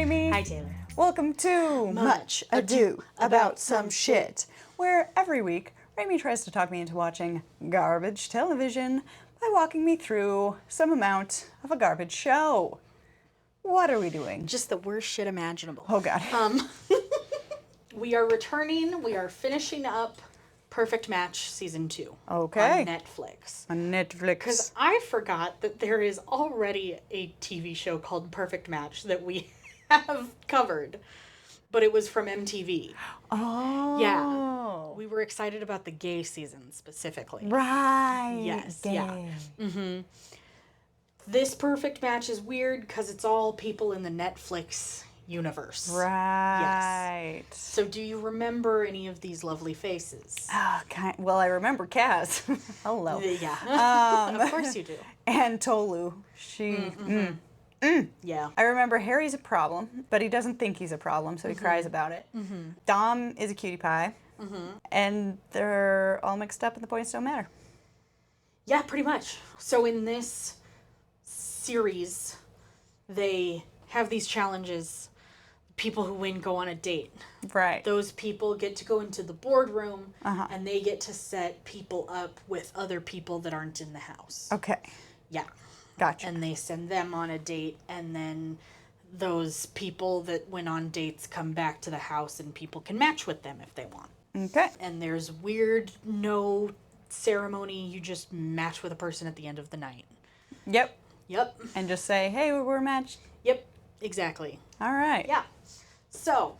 Amy. Hi, Taylor. Welcome to Much Ado About Some Shit, where every week Amy tries to talk me into watching garbage television by walking me through some amount of a garbage show. What are we doing? Just the worst shit imaginable. Oh, God. We are returning. We are finishing up Perfect Match Season 2. Okay. On Netflix. On Netflix. Because I forgot that there is already a TV show called Perfect Match that we have covered. But it was from MTV. Oh. Yeah. We were excited about the gay season specifically. Right. Yes. Gay. Yeah. Mm-hmm. This Perfect Match is weird because it's all people in the Netflix universe. Right. Yes. So do you remember any of these lovely faces? Well, I remember Kaz. Hello. Yeah. Of course you do. And Tolu. Yeah. I remember Harry's a problem, but he doesn't think he's a problem, so he cries about it. Dom is a cutie pie. And they're all mixed up and the points don't matter. Yeah, pretty much. So in this series, they have these challenges. People who win go on a date. Right. Those people get to go into the boardroom, and they get to set people up with other people that aren't in the house. Okay. Yeah. Gotcha. And they send them on a date, and then those people that went on dates come back to the house, and people can match with them if they want. Okay. And there's weird, no ceremony. You just match with a person at the end of the night. Yep. Yep. And just say, hey, we're matched. Yep. Exactly. All right. Yeah. So,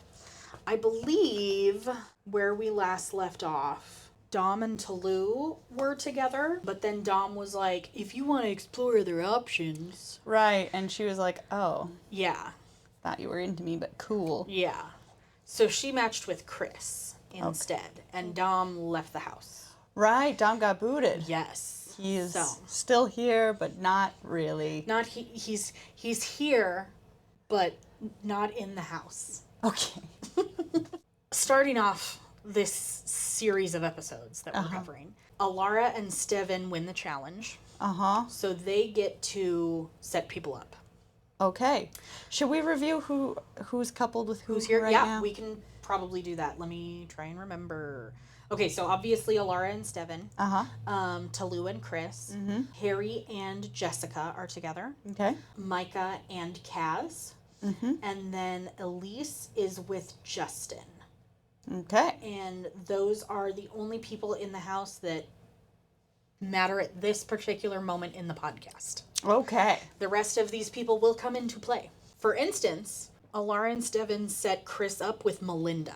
I believe where we last left off, Dom and Tolu were together, but then Dom was like, if you want to explore other options. Right. And she was like, oh. Yeah. Thought you were into me, but cool. Yeah. So she matched with Chris instead, and Dom left the house. Right. Dom got booted. Yes. He is still here, but not really. He's here, but not in the house. Okay. Starting off this series of episodes that we're covering, Alara and Steven win the challenge. So they get to set people up. Okay. Should we review who's coupled with who's here right now? now? We can probably do that. Let me try and remember. Okay, so obviously Alara and Steven. Tolu and Chris. Harry and Jessica are together. Okay. Micah and Kaz. And then Elise is with Justin. Okay. And those are the only people in the house that matter at this particular moment in the podcast. Okay. The rest of these people will come into play. For instance, Alara and Steven set Chris up with Melinda.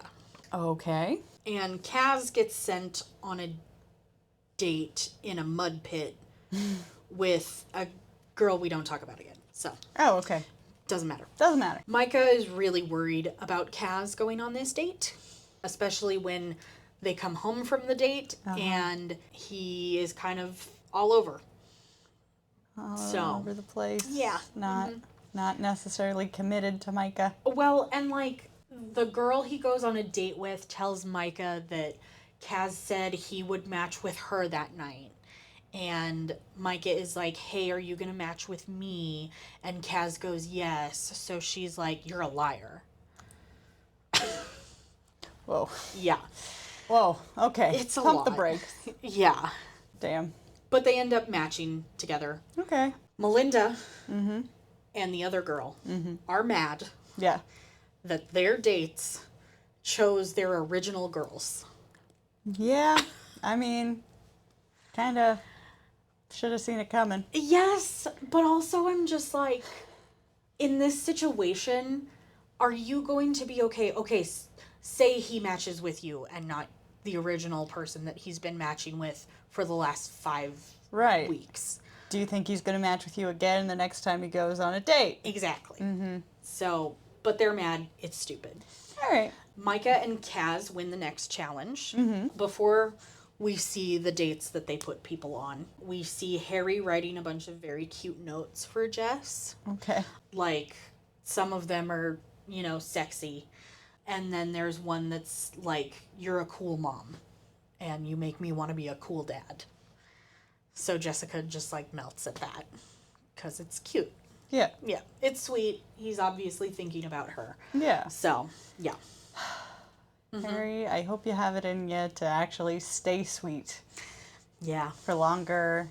Okay. And Kaz gets sent on a date in a mud pit with a girl we don't talk about again. So. Oh, okay. Doesn't matter. Doesn't matter. Micah is really worried about Kaz going on this date, especially when they come home from the date and he is kind of all over. All over the place. Yeah. Not necessarily committed to Micah. Well, and like the girl he goes on a date with tells Micah that Kaz said he would match with her that night. And Micah is like, hey, are you going to match with me? And Kaz goes, yes. So she's like, you're a liar. Whoa. Yeah. Whoa. Okay. It's a Pump lot. the brakes. Yeah. Damn. But they end up matching together. Okay. Melinda and the other girl are mad that their dates chose their original girls. Yeah. I mean, kind of should have seen it coming. Yes, but also I'm just like, in this situation, are you going to be okay? Okay, say he matches with you and not the original person that he's been matching with for the last 5 weeks. Do you think he's going to match with you again the next time he goes on a date? Exactly. So, but they're mad. It's stupid. All right. Micah and Kaz win the next challenge. Before we see the dates that they put people on, we see Harry writing a bunch of very cute notes for Jess. Okay. Like, some of them are, sexy. And then there's one that's like, you're a cool mom. And you make me want to be a cool dad. So Jessica just, melts at that. Because it's cute. Yeah. Yeah. It's sweet. He's obviously thinking about her. Yeah. So, yeah. Harry, I hope you have it in you to actually stay sweet Yeah. for longer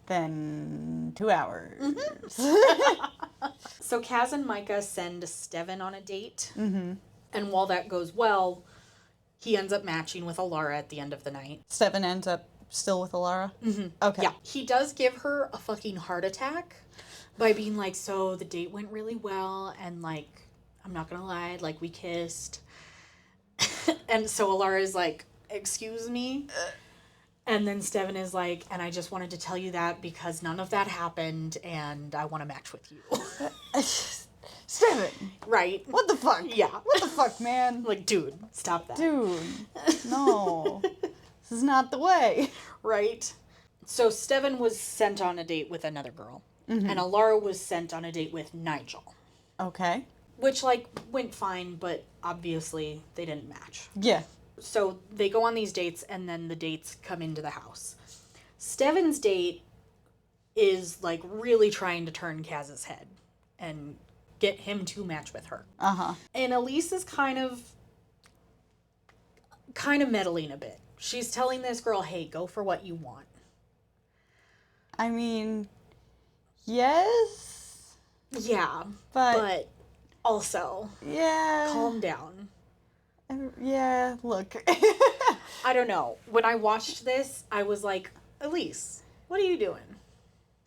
than 2 hours. So Kaz and Micah send Steven on a date. And while that goes well, he ends up matching with Alara at the end of the night. Steven ends up still with Alara? Okay. Yeah. He does give her a fucking heart attack by being like, so the date went really well, and like, I'm not gonna lie, like, we kissed. And so Alara is like, excuse me? And then Steven is like, and I just wanted to tell you that because none of that happened, and I want to match with you. Steven! Right? What the fuck? Yeah. What the fuck, man? Like, dude, stop that. Dude. No. This is not the way. Right? So Steven was sent on a date with another girl. And Alara was sent on a date with Nigel. Okay. Which, like, went fine, but obviously they didn't match. Yeah. So they go on these dates, and then the dates come into the house. Steven's date is, like, really trying to turn Kaz's head and get him to match with her. Uh-huh. And Elise is kind of meddling a bit. She's telling this girl, hey, go for what you want. I mean, yes. Yeah, But also, yeah. calm down. Yeah, look. I don't know. When I watched this, I was like, Elise, what are you doing?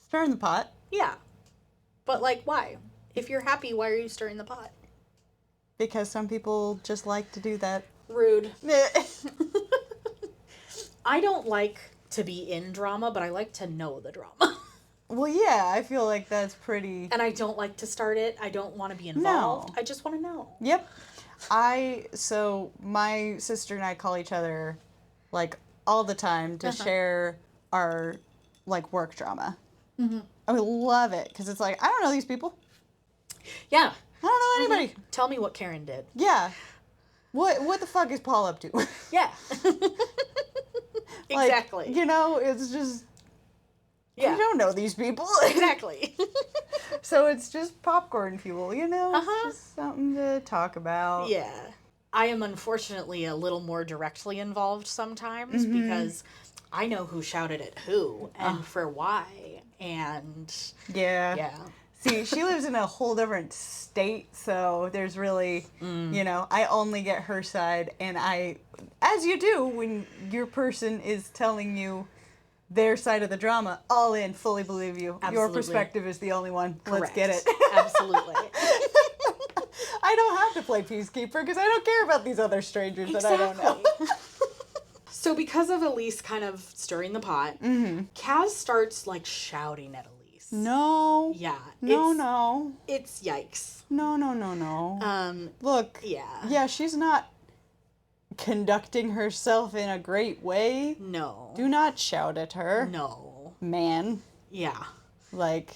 Stirring the pot. Yeah. But, like, why? If you're happy, why are you stirring the pot? Because some people just like to do that. Rude. I don't like to be in drama, but I like to know the drama. Well, yeah, I feel like that's pretty... And I don't like to start it. I don't want to be involved. No. I just want to know. Yep. So my sister and I call each other, like, all the time to share our, like, work drama. Mm-hmm. I love it, because it's like, I don't know these people. Yeah. I don't know anybody. Tell me what Karen did. Yeah. What the fuck is Paul up to? Yeah. Like, Exactly. you know, it's just... Yeah. I don't know these people. Exactly. So it's just popcorn fuel, you know? Uh-huh. It's just something to talk about. Yeah. I am unfortunately a little more directly involved sometimes because I know who shouted at who and for why. And Yeah. See, she lives in a whole different state, so there's really, you know, I only get her side, and as you do when your person is telling you their side of the drama, all in, fully believe you. Absolutely. Your perspective is the only one. Correct. Let's get it. Absolutely. I don't have to play peacekeeper because I don't care about these other strangers that I don't know. So because of Elise kind of stirring the pot, Kaz starts like shouting at Elise. No. Yeah. No. It's yikes. No. Look. Yeah. Yeah, she's not conducting herself in a great way. No. Do not shout at her. No. Man. Yeah. Like,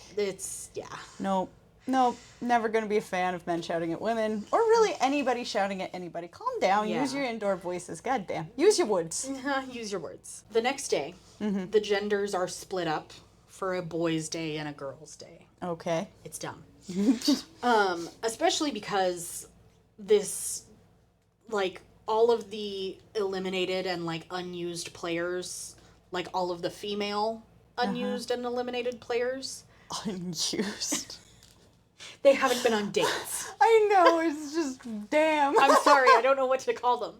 Yeah. nope, never gonna be a fan of men shouting at women, or really anybody shouting at anybody. Calm down, Yeah. use your indoor voices, goddamn. Use your words. Use your words. The next day, the genders are split up for a boys' day and a girls' day. Okay. It's dumb. Especially because this, like, all of the eliminated and, like, unused players, like, all of the female unused and eliminated players, Unused. they haven't been on dates. I know, it's just, damn. I'm sorry, I don't know what to call them.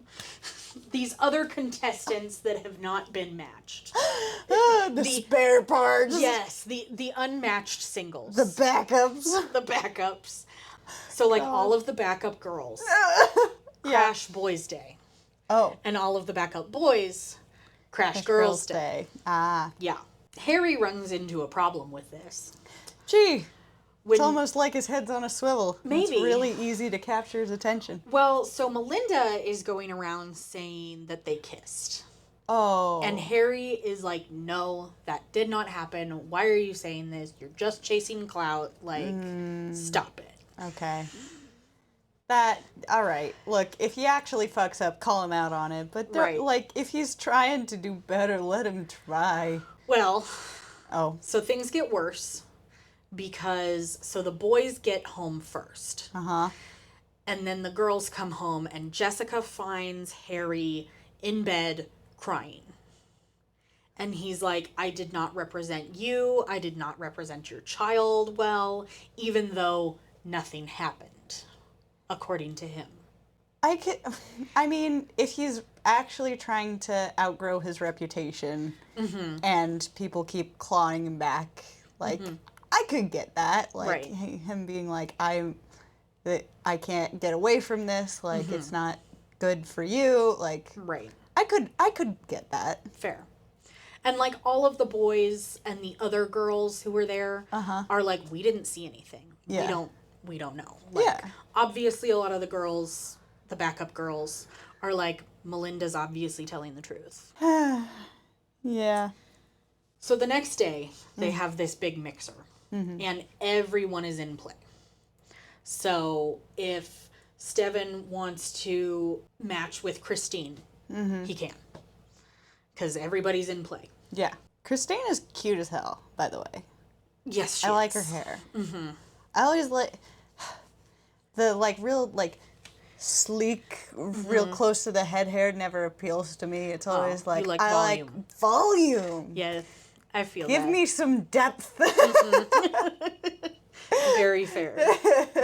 These other contestants that have not been matched. The spare parts. Yes, the unmatched singles. The backups. The backups. So, like, all of the backup girls crash boys' day. Oh. And all of the backup boys crash girls' day. Ah. Yeah. Harry runs into a problem with this. Gee. When, It's almost like his head's on a swivel. Maybe. It's really easy to capture his attention. Well, so Melinda is going around saying that they kissed. Oh. And Harry is like, no, that did not happen. Why are you saying this? You're just chasing clout. Like, stop it. Okay. All right. Look, if he actually fucks up, call him out on it. But, Right. like, if he's trying to do better, let him try. Well, Oh. so things get worse because so the boys get home first. Uh-huh. And then the girls come home and Jessica finds Harry in bed crying. And he's like, I did not represent you. I did not represent your child well, even though nothing happened, according to him. I mean, if he's actually trying to outgrow his reputation and people keep clawing him back, like, I could get that. Like, Right. him being like, I can't get away from this. Like, it's not good for you. Like, Right. I could get that. Fair. And, like, all of the boys and the other girls who were there are like, we didn't see anything. Yeah. We don't know. Like, Yeah. obviously a lot of the girls, the backup girls, are like, Melinda's obviously telling the truth. Yeah. So the next day, they have this big mixer. And everyone is in play. So if Steven wants to match with Christine, he can. Because everybody's in play. Yeah. Christine is cute as hell, by the way. Yes, she I like is. her hair. I always like the like real like sleek, real close to the head hair never appeals to me. It's always like, you like I volume. like volume. Yeah, I feel Give that. me some depth. Very fair.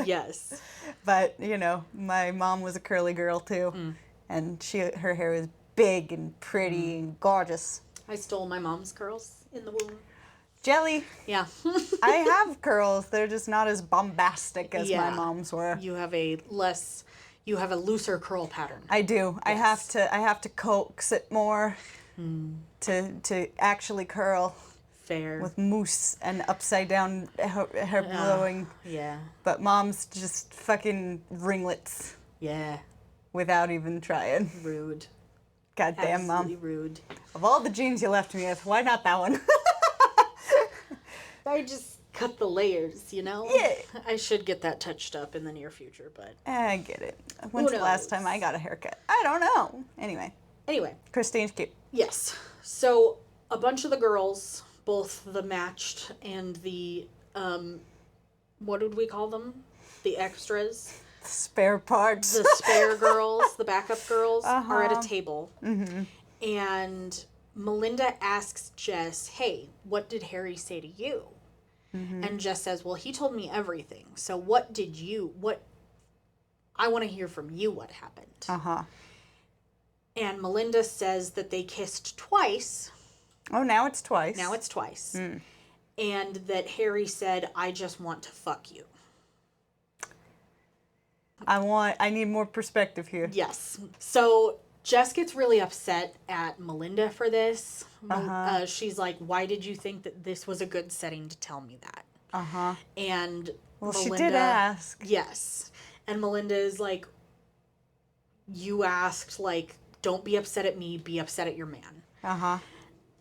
Yes. But you know, my mom was a curly girl too, and her hair was big and pretty and gorgeous. I stole my mom's curls in the womb. Jelly. Yeah. I have curls. They're just not as bombastic as my Yeah. mom's were. You have a looser curl pattern. I do. Yes. I have to coax it more to actually curl Fair. with mousse and upside down hair blowing. Yeah. But mom's just fucking ringlets Yeah. without even trying. Rude. Goddamn, Absolutely mom. rude. Of all the jeans you left me with, why not that one? I just cut the layers, you know? Yeah. I should get that touched up in the near future, but I get it. When's the last knows? time I got a haircut? I don't know. Anyway, anyway. Christine's cute. Yes. So a bunch of the girls, both the matched and the what would we call them? The extras. Spare parts. The spare girls, the backup girls, are at a table. And Melinda asks Jess, hey, what did Harry say to you? And Jess says, well, he told me everything. So I want to hear from you what happened. And Melinda says that they kissed twice. Oh, now it's twice. Now it's twice. And that Harry said, I just want to fuck you. I need more perspective here. Yes. So Jess gets really upset at Melinda for this. She's like, why did you think that this was a good setting to tell me that? And Well, Melinda, she did ask. Yes. And Melinda is like, you asked, like, don't be upset at me, be upset at your man.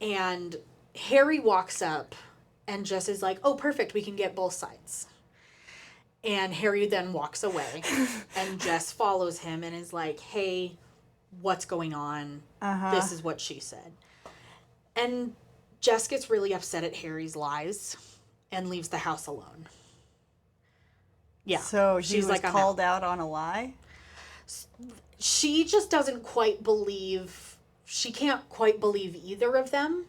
And Harry walks up and Jess is like, oh, perfect, we can get both sides. And Harry then walks away and Jess follows him and is like, hey, what's going on? This is what she said. And Jess gets really upset at Harry's lies and leaves the house alone. Yeah. So he was I'm called out. out on a lie? She just doesn't quite believe... She can't quite believe either of them.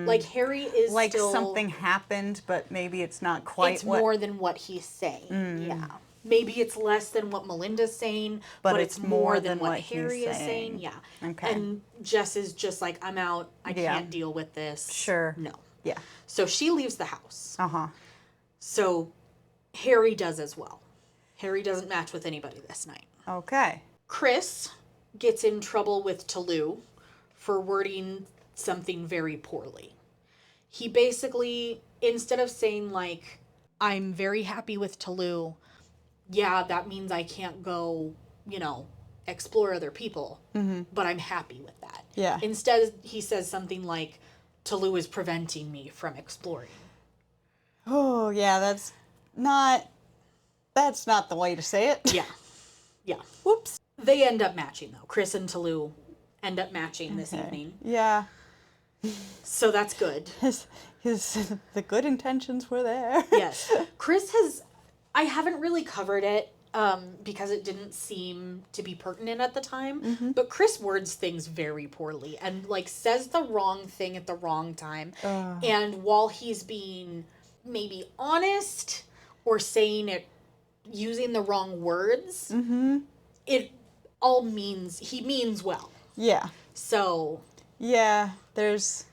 Like, Harry is Like still... something happened, but maybe it's not quite It's more than what he's saying. Yeah. Maybe it's less than what Melinda's saying, but it's more than what Harry is saying. Yeah. Okay. And Jess is just like, I'm out. I Yeah. can't deal with this. Sure. No. Yeah. So she leaves the house. Uh-huh. So Harry does as well. Harry doesn't match with anybody this night. Okay. Chris gets in trouble with Toulouse for wording something very poorly. He basically, instead of saying, like, I'm very happy with Toulouse, yeah, that means I can't go, explore other people, but I'm happy with that. Yeah. Instead, he says something like, Toulouse is preventing me from exploring. Oh, yeah, that's not the way to say it. Yeah. Yeah. Whoops. They end up matching, though. Chris and Toulouse end up matching this evening. Yeah. So that's good. The good intentions were there. Yes. I haven't really covered it because it didn't seem to be pertinent at the time, but Chris words things very poorly and like says the wrong thing at the wrong time. And while he's being maybe honest or saying it using the wrong words, it all he means well. Yeah. So. Yeah, there's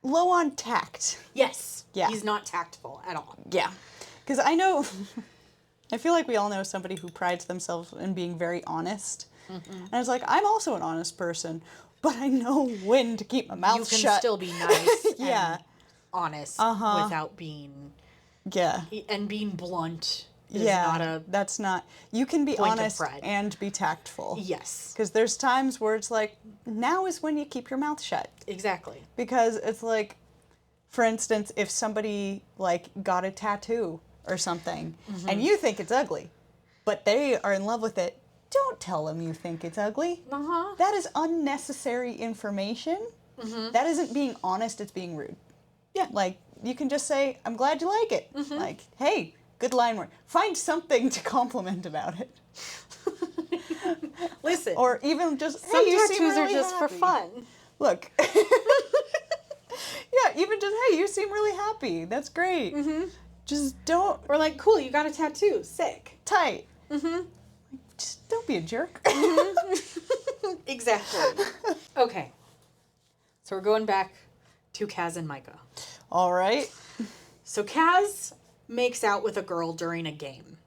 low on tact. Yes. Yeah. He's not tactful at all. Yeah. Because I feel like we all know somebody who prides themselves in being very honest. And it's like, I'm also an honest person, but I know when to keep my mouth shut. You can still be nice Yeah. and honest without being... Yeah. And being blunt is not a... That's not... You can be honest and be tactful. Yes. Because there's times where it's like, now is when you keep your mouth shut. Exactly. Because it's like, for instance, if somebody, like, got a tattoo or something, and you think it's ugly, but they are in love with it, don't tell them you think it's ugly. That is unnecessary information. That isn't being honest, it's being rude. Yeah. Like, you can just say, I'm glad you like it. Like, hey, good line work. Find something to compliment about it. Listen. Or even just, hey, some you tattoos seem really are just happy. for fun. Look. Yeah, even just, hey, you seem really happy. That's great. Just don't. Or like, cool, you got a tattoo. Sick. Tight. Just don't be a jerk. Exactly. Okay. So we're going back to Kaz and Micah. All right. So Kaz makes out with a girl during a game.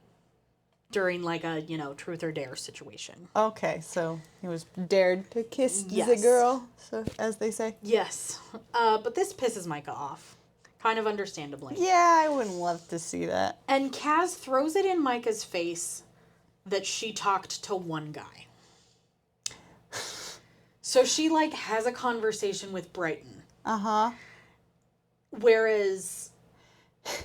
During like a, truth or dare situation. Okay, so he was dared to kiss the Yes. girl, so as they say. Yes. But this pisses Micah off. Kind of understandably. Yeah, I wouldn't love to see that. And Kaz throws it in Micah's face that she talked to one guy. So she, like, has a conversation with Brighton. Whereas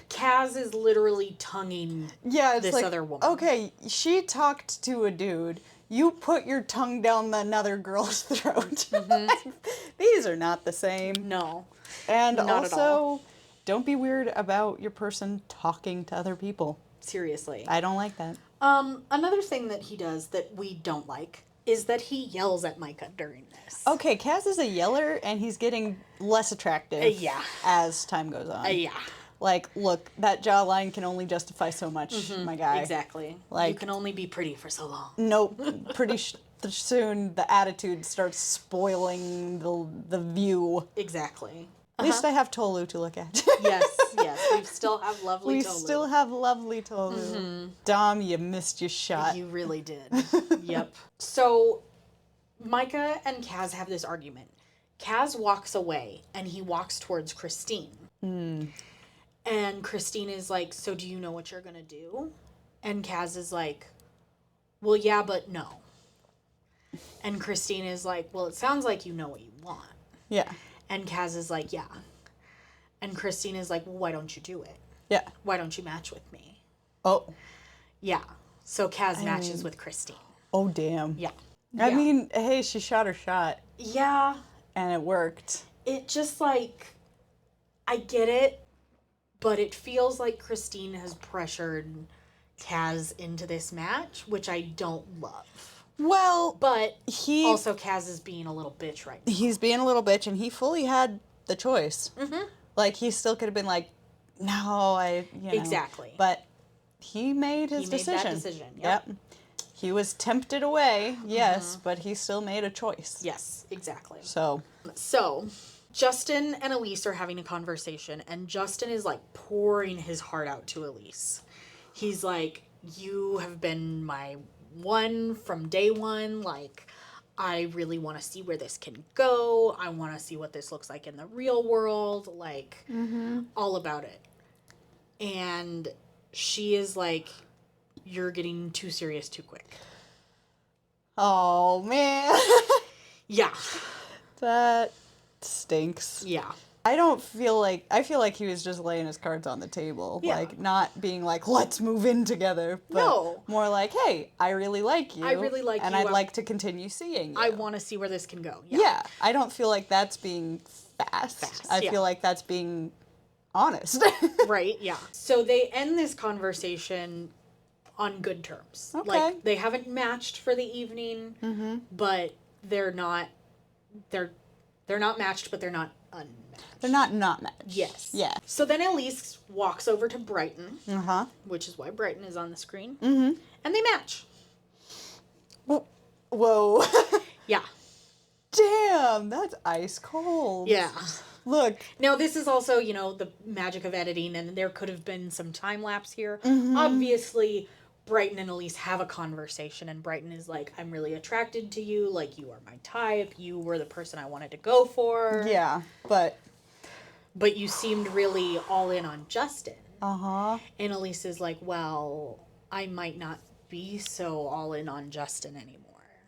Kaz is literally tonguing this like, other woman. Okay, she talked to a dude. You put your tongue down another girl's throat. These are not the same. No. And not also, at all. Don't be weird about your person talking to other people. Seriously. I don't like that. Another thing that he does that we don't like is that he yells at Micah during this. Okay, Kaz is a yeller, and he's getting less attractive as time goes on. Yeah. Like, look, that jawline can only justify so much, my guy. Exactly. Like, you can only be pretty for so long. Nope. Pretty soon, the attitude starts spoiling the view. Exactly. At least I have Tolu to look at. Yes. We still have lovely Tolu. We still have lovely Tolu. Dom, you missed your shot. You really did. Yep. So, Micah and Kaz have this argument. Kaz walks away, and he walks towards Christine. And Christine is like, so do you know what you're going to do? And Kaz is like, well, yeah, but no. And Christine is like, well, it sounds like you know what you want. Yeah. And Kaz is like, yeah. And Christine is like, well, why don't you do it? Yeah. Why don't you match with me? Oh. Yeah. So Kaz matches with Christine. Oh, damn. Yeah. I mean, hey, she shot her shot. Yeah. And it worked. It just like, I get it, but it feels like Christine has pressured Kaz into this match, which I don't love. Well, but also Kaz is being a little bitch right now. He's being a little bitch, and he fully had the choice. Like, he still could have been like, no, Exactly. But he made his decision. Made that decision, yep. He was tempted away, yes, but he still made a choice. Yes, exactly. So, Justin and Elise are having a conversation, and Justin is, like, pouring his heart out to Elise. He's like, you have been my one from day one. Like, I really want to see where this can go. I want to see what this looks like in the real world. Like, all about it. And she is like, you're getting too serious too quick. Oh, man. Yeah. That stinks. Yeah. I feel like he was just laying his cards on the table. Yeah. Like, not being like, let's move in together. But no. More like, hey, I really like you. I really like you. And I'd like to continue seeing you. I want to see where this can go. Yeah. I don't feel like that's being fast. I yeah. feel like that's being honest. Right, yeah. So they end this conversation on good terms. Okay. Like, they haven't matched for the evening, but they're not matched, but they're not unmatched. They're not matched. Yes. Yeah. So then Elise walks over to Brighton, Uh-huh. which is why Brighton is on the screen, and they match. Whoa. Yeah. Damn, that's ice cold. Yeah. Look. Now, this is also, you know, the magic of editing, and there could have been some time lapse here. Obviously, Brighton and Elise have a conversation, and Brighton is like, I'm really attracted to you. Like, you are my type. You were the person I wanted to go for. Yeah, but you seemed really all in on Justin. Uh-huh. And Elise is like, well, I might not be so all in on Justin anymore.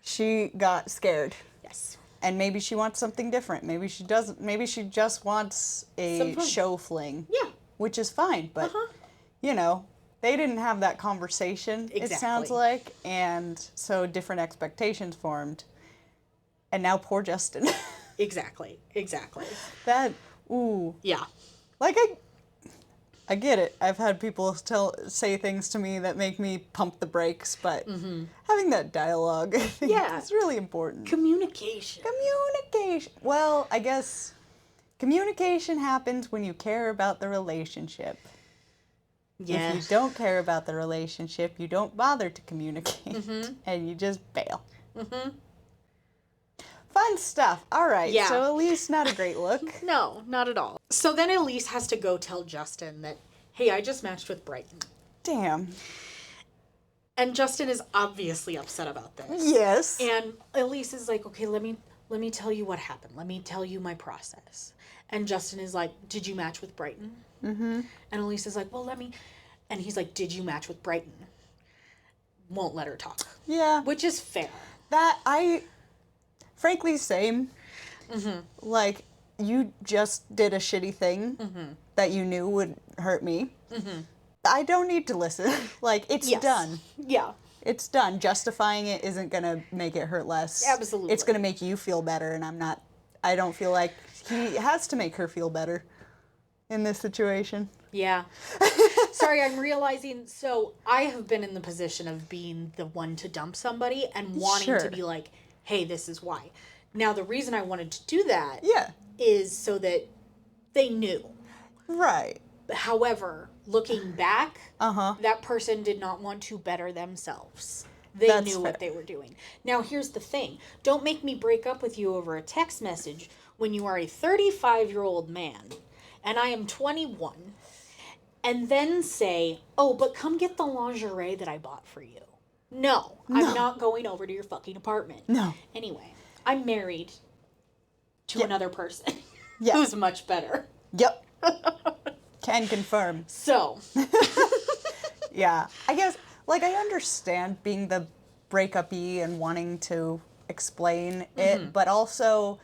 She got scared. Yes. And maybe she wants something different. Maybe she doesn't. Maybe she just wants a show fling. Yeah. Which is fine. But, you know, they didn't have that conversation, it sounds like. And so different expectations formed. And now poor Justin. Exactly. That, ooh. Yeah. Like, I get it. I've had people say things to me that make me pump the brakes, but having that dialogue, I think, is really important. Communication. Well, I guess communication happens when you care about the relationship. Yes. If you don't care about the relationship, you don't bother to communicate, and you just bail. Fun stuff. All right. Yeah. So Elise, not a great look. No, not at all. So then Elise has to go tell Justin that, hey, I just matched with Brighton. Damn. And Justin is obviously upset about this. Yes. And Elise is like, okay, let me tell you what happened. Let me tell you my process. And Justin is like, did you match with Brighton? And Elise is like, well, and he's like, did you match with Brighton? Won't let her talk. Yeah. Which is fair. Frankly, same. Like, you just did a shitty thing that you knew would hurt me. I don't need to listen. Like, it's done. Yeah. It's done. Justifying it isn't going to make it hurt less. Absolutely. It's going to make you feel better, and I don't feel like he has to make her feel better in this situation. Yeah. Sorry, I'm realizing, so I have been in the position of being the one to dump somebody and wanting to be like, hey, this is why. Now, the reason I wanted to do that is so that they knew. Right. However, looking back, that person did not want to better themselves. They knew what they were doing. Now, here's the thing. Don't make me break up with you over a text message when you are a 35-year-old man and I am 21, and then say, oh, but come get the lingerie that I bought for you. No, I'm not going over to your fucking apartment. No. Anyway, I'm married to another person Yeah. who's much better. Yep. Can confirm. So. Yeah. I guess, like, I understand being the breakup-y and wanting to explain it, but also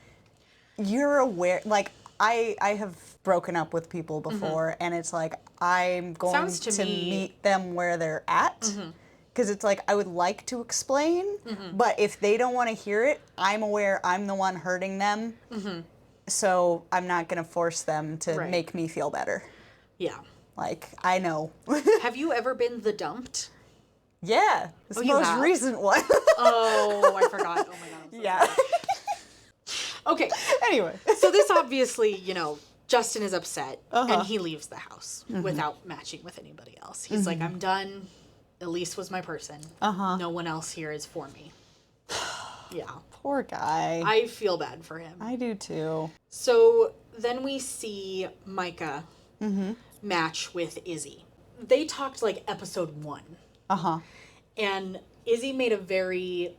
you're aware, like, I have broken up with people before, and it's like, I'm going to meet them where they're at. Because it's like, I would like to explain, but if they don't want to hear it, I'm aware I'm the one hurting them. So I'm not going to force them to make me feel better. Yeah. Like, I know. Have you ever been the dumped? Yeah. This most recent one. Oh, I forgot. Oh my God. I'm so sorry. Okay. Anyway. So this obviously, you know, Justin is upset and he leaves the house without matching with anybody else. He's like, I'm done. Elise was my person. No one else here is for me. Yeah. Poor guy. I feel bad for him. I do too. So then we see Micah match with Izzy. They talked like episode 1. And Izzy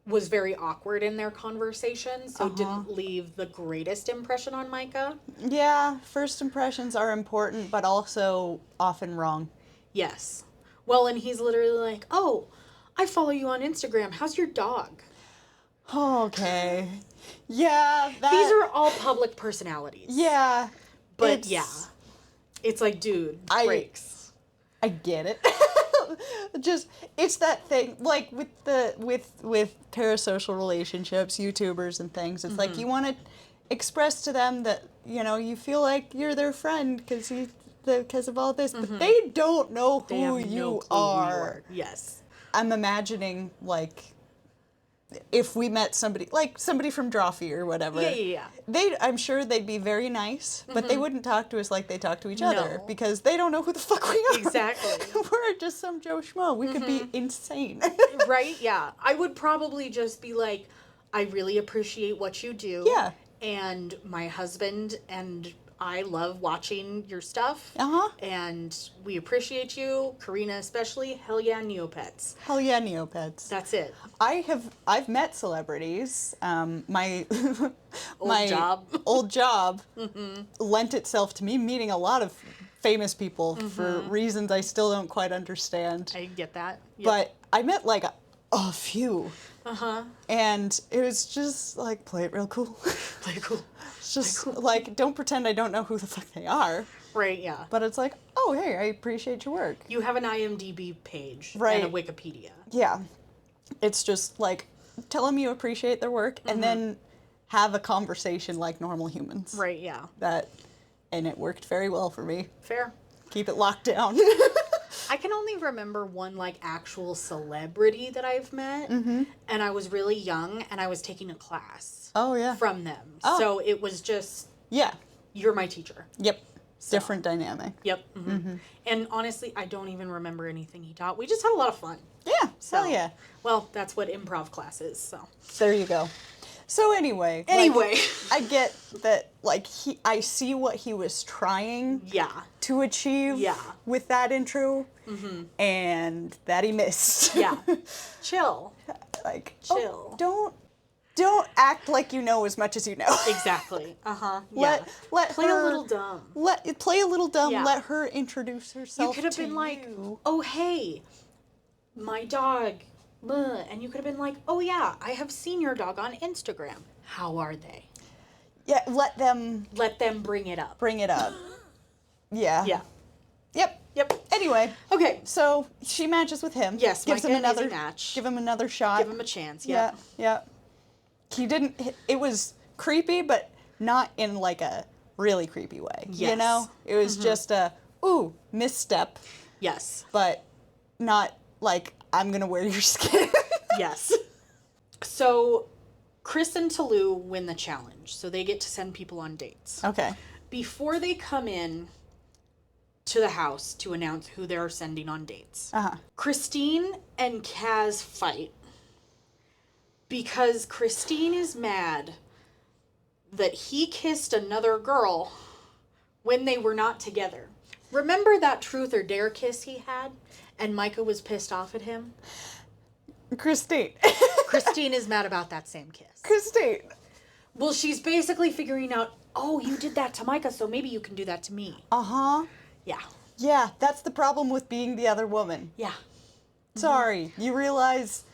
was very awkward in their conversation, so didn't leave the greatest impression on Micah. Yeah, first impressions are important, but also often wrong. Yes. Well, and he's literally like, oh, I follow you on Instagram. How's your dog? Okay. Yeah, These are all public personalities. Yeah. But it's like, dude, breaks. I get it. Just, it's that thing, like with parasocial relationships, YouTubers and things, it's like you want to express to them that, you feel like you're their friend because of all this, but they don't know They who have no you clue who are. Yes. I'm imagining, like, if we met somebody from Drawfee or whatever. Yeah. I'm sure they'd be very nice, but they wouldn't talk to us like they talk to each other No. because they don't know who the fuck we are. Exactly. We're just some Joe Schmo. We could be insane. Right? Yeah. I would probably just be like, I really appreciate what you do. Yeah. And my husband and I love watching your stuff. Uh-huh. And we appreciate you, Karina especially. Hell yeah, Neopets. Hell yeah, Neopets. That's it. I've met celebrities. My Old job. job lent itself to me meeting a lot of famous people for reasons I still don't quite understand. I get that. Yep. But I met like a few. Uh-huh. And it was just like, play it real cool. Play cool. It's just like, don't pretend I don't know who the fuck they are. Right, yeah. But it's like, oh, hey, I appreciate your work. You have an IMDb page Right. and a Wikipedia. Yeah. It's just like, tell them you appreciate their work and then have a conversation like normal humans. Right, yeah. And it worked very well for me. Fair. Keep it locked down. I can only remember one like actual celebrity that I've met, and I was really young, and I was taking a class. Oh, yeah. From them. Oh. So it was just, Yeah. you're my teacher. Yep. So. Different dynamic. Yep. And honestly, I don't even remember anything he taught. We just had a lot of fun. Yeah. So, Hell yeah. Well, that's what improv class is. So. There you go. So anyway. Anyway. I get that, like, I see what he was trying Yeah. to achieve Yeah. with that intro, and that he missed. Yeah. Chill. Like, Chill. don't act like you know as much as you know. Exactly. Yeah. Let Play her, a little dumb. Play a little dumb. Yeah. Let her introduce herself. You could have to been like, you. oh, hey, my dog. And you could have been like, oh, yeah, I have seen your dog on Instagram. How are they? Yeah, let them bring it up. bring it up. Yeah. Yeah. Yep. Anyway, Okay. so she matches with him. Yes, gives Micah him and Izzy another match. Give him another shot. Give him a chance. Yeah. Yeah. He didn't. It was creepy, but not in like a really creepy way. You Yes. know, it was just a misstep, Yes. but not like I'm gonna wear your skin. Yes. So Chris and Talou win the challenge. So they get to send people on dates. Okay. Before they come in to the house to announce who they're sending on dates, Christine and Kaz fight because Christine is mad that he kissed another girl when they were not together. Remember that truth or dare kiss he had? And Micah was pissed off at him? Christine. Christine is mad about that same kiss. Christine. Well, she's basically figuring out, oh, you did that to Micah, so maybe you can do that to me. Yeah. Yeah, that's the problem with being the other woman. Yeah. Sorry, you realize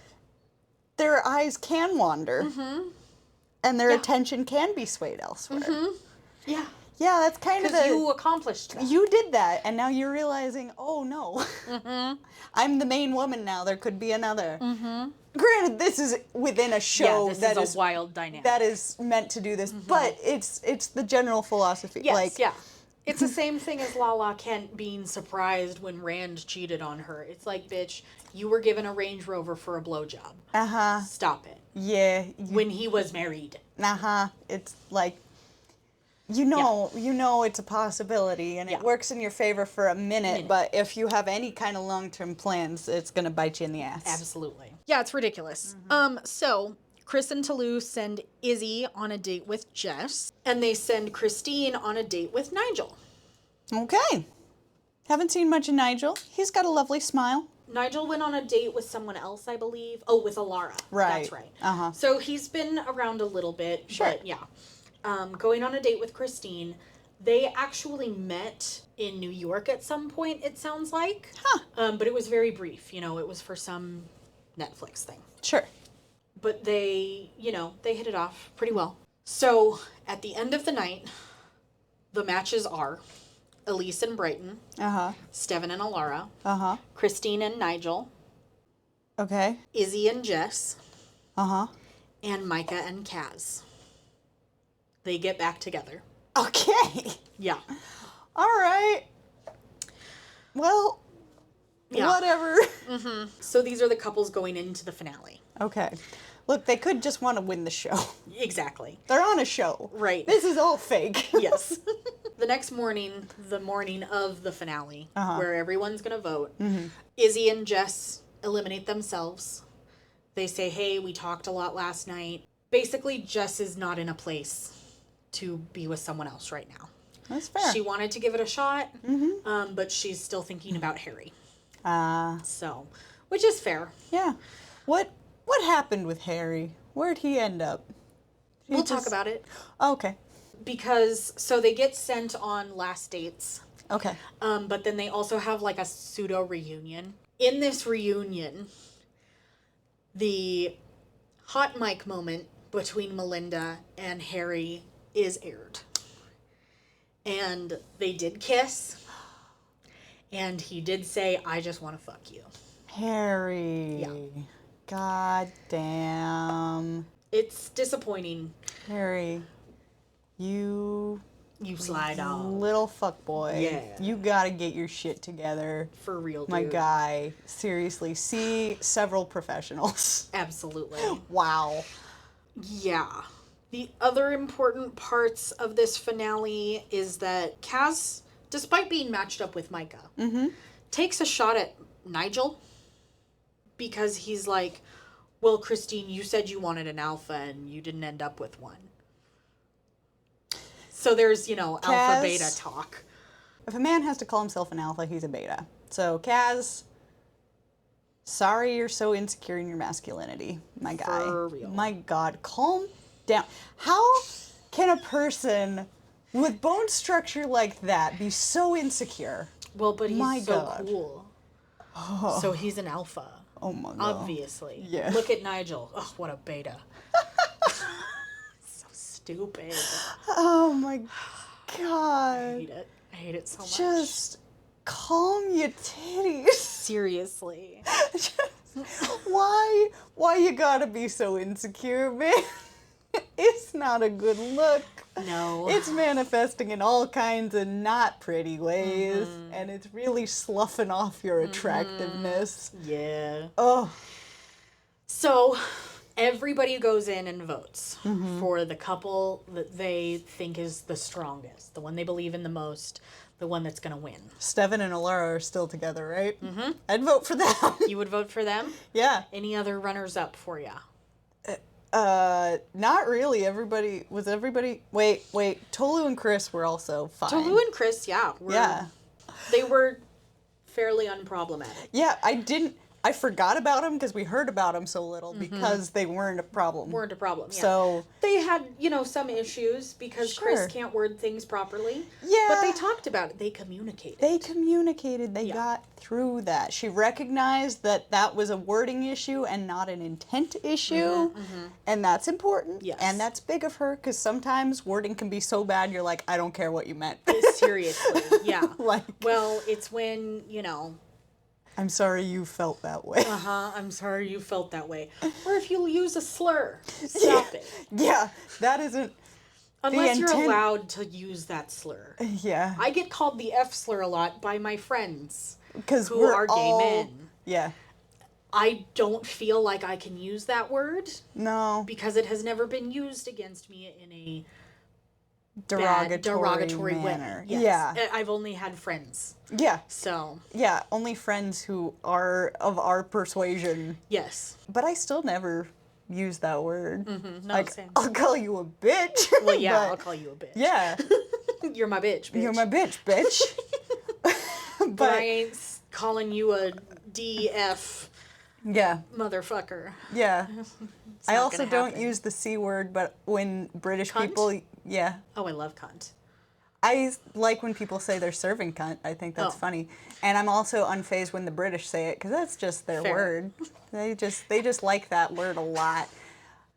their eyes can wander, and their attention can be swayed elsewhere. Yeah. Yeah, that's kind of Because you accomplished that. You did that, and now you're realizing, oh no, I'm the main woman now. There could be another. Granted, this is within a show this that is a wild dynamic. that is meant to do this, but it's the general philosophy. Yes, like, yeah. It's the same thing as Lala Kent being surprised when Rand cheated on her. It's like, bitch, you were given a Range Rover for a blowjob. Stop it. Yeah. When he was married. It's like, you know it's a possibility, and it works in your favor for a minute, but if you have any kind of long-term plans, it's going to bite you in the ass. Absolutely. Yeah, it's ridiculous. So Chris and Talou send Izzy on a date with Jess, and they send Christine on a date with Nigel. Okay. Haven't seen much of Nigel. He's got a lovely smile. Nigel went on a date with someone else, I believe. Oh, with Alara. Right. That's right. So he's been around a little bit. Sure. But yeah. Going on a date with Christine. They actually met in New York at some point, it sounds like. But it was very brief. You know, it was for some Netflix thing. Sure. But they hit it off pretty well. So at the end of the night, the matches are Elise and Brighton, Steven and Alara, Christine and Nigel, Okay. Izzy and Jess, Uh-huh. and Micah and Kaz. They get back together. Okay. Yeah. All right. Well, Yeah. whatever. So these are the couples going into the finale. Okay. Look, they could just want to win the show. Exactly. They're on a show. Right. This is all fake. Yes. The next morning, the morning of the finale, where everyone's going to vote, Izzy and Jess eliminate themselves. They say, hey, we talked a lot last night. Basically, Jess is not in a place to be with someone else right now. That's fair. She wanted to give it a shot, but she's still thinking about Harry. So, which is fair. Yeah. What happened with Harry? Where'd he end up? We'll talk about it. Oh, okay. Because, so they get sent on last dates. Okay. But then they also have like a pseudo reunion. In this reunion, the hot mic moment between Melinda and Harry is aired. And they did kiss. And he did say, I just want to fuck you. Harry. Yeah. God damn. It's disappointing. Harry, you slide out. little fuckboy. Yeah. You gotta get your shit together. For real, dude. My guy. Seriously, see several professionals. Absolutely. Wow. Yeah. The other important parts of this finale is that Kaz, despite being matched up with Micah, takes a shot at Nigel because he's like, well, Christine, you said you wanted an alpha and you didn't end up with one. So there's, alpha Kaz, beta talk. If a man has to call himself an alpha, he's a beta. So, Kaz, sorry you're so insecure in your masculinity, my guy. For real. My God, calm down. How can a person with bone structure like that be so insecure? Well, but he's My so God. cool. So he's an alpha. Oh my God. Obviously. Yeah. Look at Nigel. Oh, what a beta. So stupid. Oh my I God. hate it. I hate it so much. Just calm your titties. Seriously. Why you gotta be so insecure, man? It's not a good look. No. It's manifesting in all kinds of not pretty ways, and it's really sloughing off your attractiveness. Yeah. Oh, So everybody goes in and votes for the couple that they think is the strongest, the one they believe in the most, the one that's going to win. Steven and Alara are still together, right? Mm-hmm. I'd vote for them. You would vote for them? Yeah. Any other runners up for ya? Not really. Wait. Tolu and Chris were also fine. Tolu and Chris, they were fairly unproblematic. Yeah, I forgot about them because we heard about them so little because they weren't a problem. Weren't a problem, yeah. So they had, some issues because Sure. Chris can't word things properly. Yeah. But they talked about it. They communicated. They got through that. She recognized that was a wording issue and not an intent issue. And that's important. Yes. And that's big of her because sometimes wording can be so bad you're like, I don't care what you meant. Seriously, yeah. Well, it's when, I'm sorry you felt that way. I'm sorry you felt that way. Or if you use a slur, stop it. Yeah, that isn't... Unless you're intent- allowed to use that slur. Yeah. I get called the F slur a lot by my friends Because who we're are gay all... men. Yeah. I don't feel like I can use that word No. because it has never been used against me in a Derogatory manner. Yes. Yeah. I've only had friends. Yeah. So, Yeah, only friends who are of our persuasion. yes. But I still never use that word. No, same. I'll call you a bitch. Well, yeah, but- I'll call you a bitch. Yeah. You're my bitch, bitch. You're my bitch. But I ain't calling you a DF yeah. motherfucker. Yeah. I not also gonna don't happen. use the C word, but when British Cunt? people... Yeah. Oh, I love cunt. I like when people say they're serving cunt. I think that's Oh. funny. And I'm also unfazed when the British say it because that's just their Fair. word. They just like that word a lot.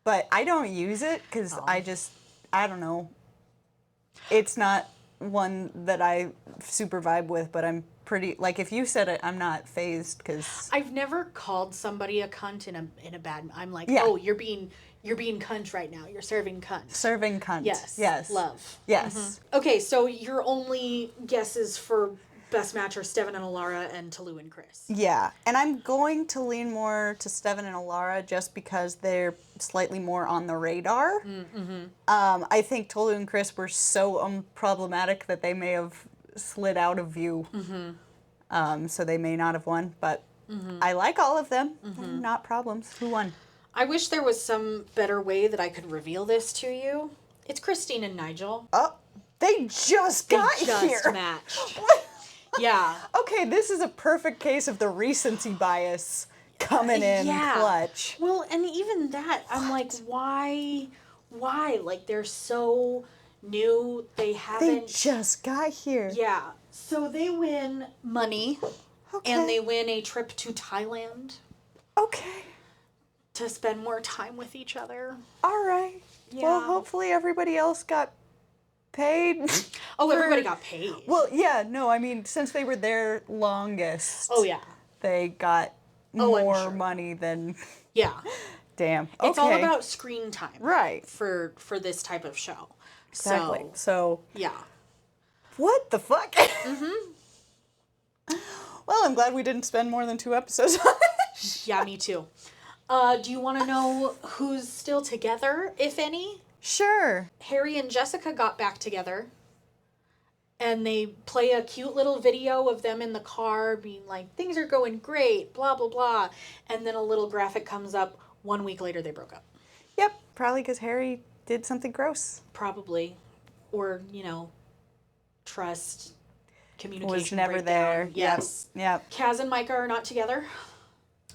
But I don't use it because I don't know. It's not one that I super vibe with, but I'm pretty, like if you said it, I'm not phased because... I've never called somebody a cunt in a bad... I'm like, Yeah. oh, you're being You're being cunt right now. You're serving cunt. Serving cunt. Yes. Yes. Love. Yes. Okay, so your only guesses for best match are Steven and Alara and Tolu and Chris. Yeah, and I'm going to lean more to Steven and Alara just because they're slightly more on the radar. I think Tolu and Chris were so unproblematic that they may have slid out of view. So they may not have won, but I like all of them. They're not problems. Who won? I wish there was some better way that I could reveal this to you. It's Christine and Nigel. Oh, they just got They just here. matched. Yeah. Okay, this is a perfect case of the recency bias coming in clutch. Well, and even that, I'm like, why? Like, they're so new. They haven't. They just got here. Yeah. So they win money. Okay. And they win a trip to Thailand Okay. to spend more time with each other. All right. Yeah. Well, hopefully everybody else got paid. Oh, everybody got paid. Well, yeah, no, I mean, since they were there longest. Oh, yeah. They got I'm more sure. money than. Yeah. Damn. Okay. It's all about screen time. Right. For this type of show. Exactly. So. Yeah. What the fuck? Well, I'm glad we didn't spend more than 2 episodes on it. Yeah, me too. Do you want to know who's still together, if any? Sure. Harry and Jessica got back together. And they play a cute little video of them in the car being like, things are going great, blah, blah, blah. And then a little graphic comes up. 1 week later, they broke up. Yep. Probably because Harry did something gross. Probably. Or, trust, communication Was never breakdown. there. Yes. Yep. Kaz and Micah are not together.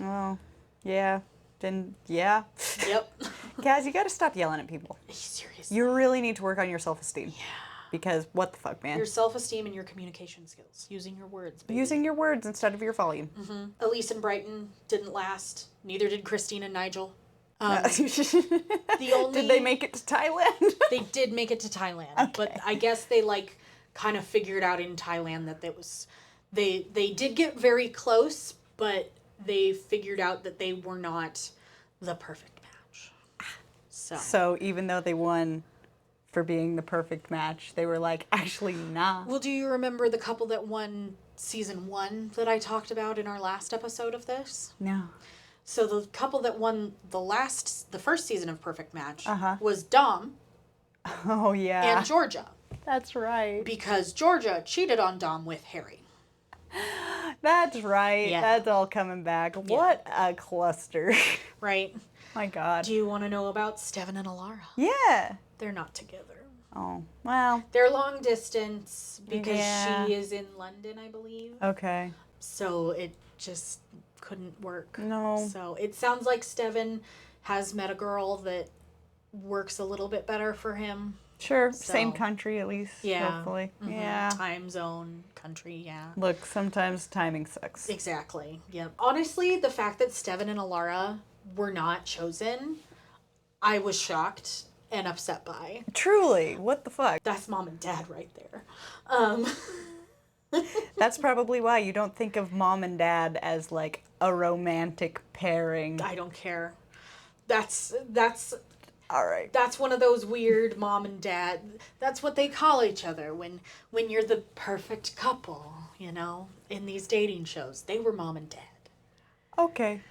Oh, yeah. Then, yeah. Yep. Kaz, you gotta stop yelling at people. Seriously. You really need to work on your self-esteem. Yeah. Because what the fuck, man? Your self-esteem and your communication skills. Using your words, baby. Using your words instead of your volume. Elise and Brighton didn't last. Neither did Christine and Nigel. The only- Did they make it to Thailand? They did make it to Thailand. Okay. But I guess they, kind of figured out in Thailand that they did get very close, but they figured out that they were not the perfect match. So even though they won for being the perfect match, they were like, actually, nah. Well, do you remember the couple that won season 1 that I talked about in our last episode of this? No. So the couple that won the first season of Perfect Match was Dom Oh, yeah. and Georgia. That's right. Because Georgia cheated on Dom with Harry. That's right. Yeah. That's all coming back. What a cluster. Right? My God. Do you want to know about Steven and Alara? Yeah. They're not together. Oh, well, They're long distance because Yeah. she is in London, I believe. okay. So it just couldn't work. No. So it sounds like Steven has met a girl that works a little bit better for him. Sure. So- Same country, at least. Yeah. Hopefully. Mhm. Yeah. Time zone, country, yeah. Look, sometimes timing sucks. Exactly. Yep. Honestly, the fact that Steven and Alara were not chosen, I was shocked and upset by. Truly. What the fuck? That's mom and dad right there. That's probably why you don't think of mom and dad as like a romantic pairing. I don't care. That's All right. that's one of those weird mom and dad. That's what they call each other when you're the perfect couple, in these dating shows. They were mom and dad. Okay.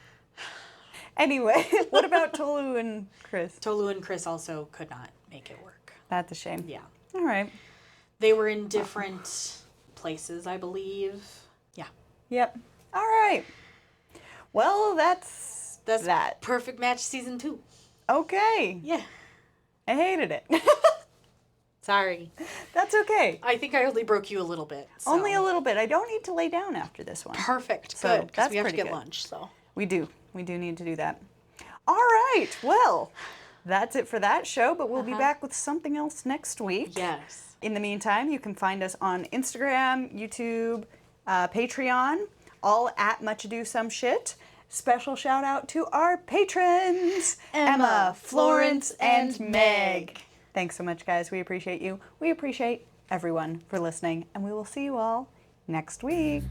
Anyway, what about Tolu and Chris? Tolu and Chris also could not make it work. That's a shame. Yeah. All right. They were in different places, I believe. Yeah. Yep. All right. Well, that's that. Perfect Match season 2. Okay. Yeah. I hated it. Sorry. That's okay. I think I only broke you a little bit. So. Only a little bit. I don't need to lay down after this one. Perfect. So Good. Because that's we have to pretty get good. lunch. So. We do. We do need to do that. All right. Well, that's it for that show, but we'll be back with something else next week. Yes. In the meantime, you can find us on Instagram, YouTube, Patreon, all at Much Ado Some Shit. Special shout out to our patrons, Emma, Florence, and Meg. Thanks so much, guys. We appreciate you. We appreciate everyone for listening, and we will see you all next week.